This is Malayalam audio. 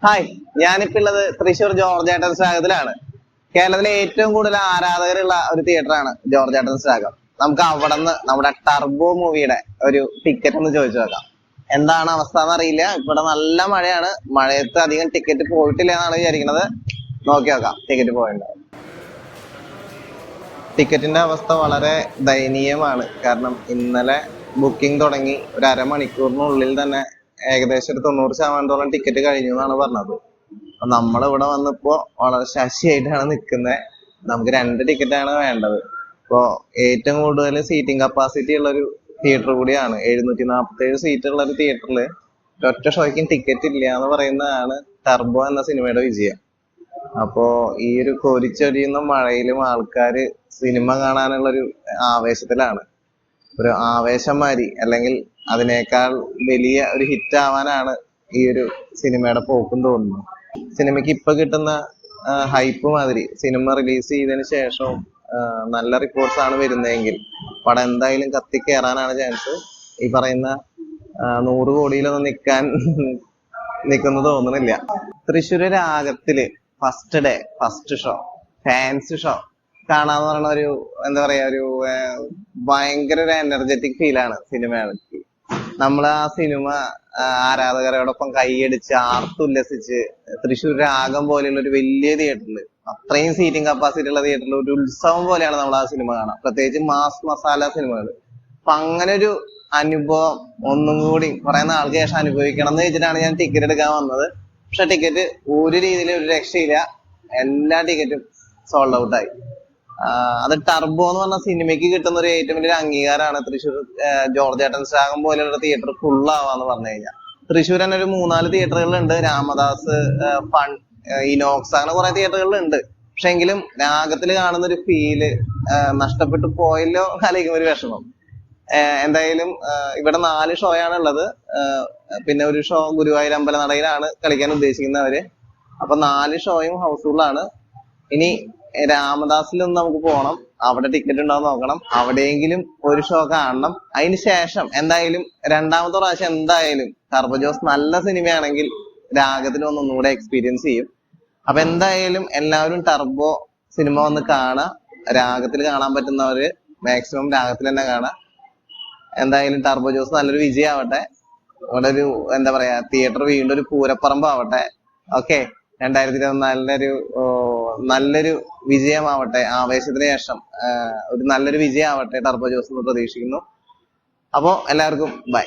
ഹായ്, ഞാനിപ്പോ ഉള്ളത് തൃശ്ശൂർ ജോർജ് ഏട്ടൻസ് രാഗത്തിലാണ്. കേരളത്തിലെ ഏറ്റവും കൂടുതൽ ആരാധകരുള്ള ഒരു തിയേറ്ററാണ് ജോർജ് ഏട്ടൻസ് രാഗം. നമുക്ക് അവിടെ നിന്ന് നമ്മുടെ ടർബോ മൂവിയുടെ ഒരു ടിക്കറ്റ് ഒന്ന് ചോദിച്ചു നോക്കാം. എന്താണ് അവസ്ഥ എന്നറിയില്ല. ഇവിടെ നല്ല മഴയാണ്. മഴയത്ത് അധികം ടിക്കറ്റ് പോയിട്ടില്ല എന്നാണ് വിചാരിക്കുന്നത്. നോക്കി നോക്കാം ടിക്കറ്റ് പോയിട്ടുണ്ട്. ടിക്കറ്റിന്റെ അവസ്ഥ വളരെ ദയനീയമാണ്. കാരണം ഇന്നലെ ബുക്കിംഗ് തുടങ്ങി ഒരു അരമണിക്കൂറിനുള്ളിൽ തന്നെ ഏകദേശം ഒരു 90% ടിക്കറ്റ് കഴിഞ്ഞു എന്നാണ് പറഞ്ഞത്. അപ്പൊ നമ്മളിവിടെ വന്നിപ്പോ വളരെ ശശിയായിട്ടാണ് നിൽക്കുന്നത്. നമുക്ക് 2 ടിക്കറ്റാണ് വേണ്ടത്. ഇപ്പോ ഏറ്റവും കൂടുതൽ സീറ്റിംഗ് കപ്പാസിറ്റി ഉള്ള ഒരു തിയേറ്റർ കൂടിയാണ്. 747 സീറ്റ് ഉള്ള ഒരു തിയേറ്ററിൽ ഒറ്റ ഷോയ്ക്കും ടിക്കറ്റ് ഇല്ല എന്ന് പറയുന്നതാണ് ടർബോ എന്ന സിനിമയുടെ വിജയം. അപ്പോ ഈ ഒരു കോരിച്ചൊരിയുന്ന മഴയിലും ആൾക്കാര് സിനിമ കാണാനുള്ള ഒരു ആവേശത്തിലാണ്. ഒരു ആവേശം മാതിരി അല്ലെങ്കിൽ അതിനേക്കാൾ വലിയ ഒരു ഹിറ്റ് ആവാനാണ് ഈ ഒരു സിനിമയുടെ പോക്കും തോന്നുന്നു. സിനിമയ്ക്ക് ഇപ്പൊ കിട്ടുന്ന ഹൈപ്പ് മാതിരി സിനിമ റിലീസ് ചെയ്തതിന് ശേഷവും നല്ല റിപ്പോർട്ട്സ് ആണ് വരുന്നതെങ്കിൽ പടം എന്തായാലും കത്തിക്കേറാനാണ് ചാൻസ്. ഈ പറയുന്ന 100 കോടിയിലൊന്നും നിൽക്കുന്നത് തോന്നുന്നില്ല. തൃശ്ശൂര് രാഗത്തില് ഫസ്റ്റ് ഷോ ഫാൻസ് ഷോ കാണാന്ന് പറയുന്ന ഒരു എന്താ പറയാ ഒരു ഭയങ്കര ഒരു എനർജറ്റിക് ഫീലാണ് സിനിമകൾക്ക്. നമ്മൾ ആ സിനിമ ആരാധകരോടൊപ്പം കൈയടിച്ച് ആർത്തുല്ലസിച്ച് തൃശ്ശൂർ രാഗം പോലെയുള്ള ഒരു വലിയ തിയേറ്ററിൽ, അത്രയും സീറ്റിംഗ് കപ്പാസിറ്റി ഉള്ള തിയേറ്ററിൽ ഒരു ഉത്സവം പോലെയാണ് നമ്മൾ ആ സിനിമ കാണാം. പ്രത്യേകിച്ച് മാസ് മസാല സിനിമകൾ. അപ്പൊ അങ്ങനെ ഒരു അനുഭവം ഒന്നും കൂടി കുറെ നാൾക്ക് ശേഷം അനുഭവിക്കണം എന്ന് വെച്ചിട്ടാണ് ഞാൻ ടിക്കറ്റ് എടുക്കാൻ വന്നത്. പക്ഷെ ടിക്കറ്റ് ഒരു രീതിയിൽ ഒരു രക്ഷയില്ല. എല്ലാ ടിക്കറ്റും സോൾഡ് ഔട്ട് ആയി. അത് ടർബോ എന്ന് പറഞ്ഞ സിനിമയ്ക്ക് കിട്ടുന്ന ഒരു ഏറ്റവും വലിയൊരു അംഗീകാരമാണ്. തൃശ്ശൂർ ജോർജ് ഏട്ടൻസ് രാഗം പോലെയുള്ള തിയേറ്റർ ഫുൾ ആവാന്ന് പറഞ്ഞു കഴിഞ്ഞാൽ. തൃശ്ശൂർ തന്നെ ഒരു 3-4 തിയേറ്ററുകളുണ്ട്. രാമദാസ്, ഫൺ, ഇനോക്സ്, അങ്ങനെ കുറെ തിയേറ്ററുകളുണ്ട്. പക്ഷെ എങ്കിലും രാഗത്തിൽ കാണുന്ന ഒരു ഫീല് നഷ്ടപ്പെട്ടു പോയല്ലോ ആലോചിക്കുമ്പോൾ ഒരു വിഷമം. എന്തായാലും ഇവിടെ 4 ഷോയാണ് ഉള്ളത്. പിന്നെ ഒരു ഷോ ഗുരുവായൂർ അമ്പലനടയിലാണ് കളിക്കാൻ ഉദ്ദേശിക്കുന്നവര്. അപ്പൊ 4 ഷോയും ഹൗസ്ഫുള്ളാണ്. ഇനി രാമദാസിലൊന്ന് നമുക്ക് പോകണം. അവിടെ ടിക്കറ്റ് ഉണ്ടോ നോക്കണം. അവിടെയെങ്കിലും ഒരു ഷോ കാണണം. അതിന് ശേഷം എന്തായാലും 2ാമത്തെ പ്രാവശ്യം എന്തായാലും ടർബോ ജോസ് നല്ല സിനിമയാണെങ്കിൽ രാഗത്തിൽ ഒന്നുകൂടെ എക്സ്പീരിയൻസ് ചെയ്യും. അപ്പൊ എന്തായാലും എല്ലാവരും ടർബോ സിനിമ വന്ന് കാണാം. രാഗത്തിൽ കാണാൻ പറ്റുന്നവര് മാക്സിമം രാഗത്തിൽ തന്നെ കാണാം. എന്തായാലും ടർബോ ജോസ് നല്ലൊരു വിജയമാവട്ടെ. അവിടെ ഒരു എന്താ പറയാ തിയേറ്റർ വീണ്ടും ഒരു പൂരപ്പറമ്പാവട്ടെ. ഓക്കെ, 2024 നല്ലൊരു വിജയമാവട്ടെ. ആവേശത്തിന് ശേഷം ഒരു നല്ലൊരു വിജയമാവട്ടെ ടർബോ ജോസ് എന്ന് പ്രതീക്ഷിക്കുന്നു. അപ്പോ എല്ലാവർക്കും ബൈ.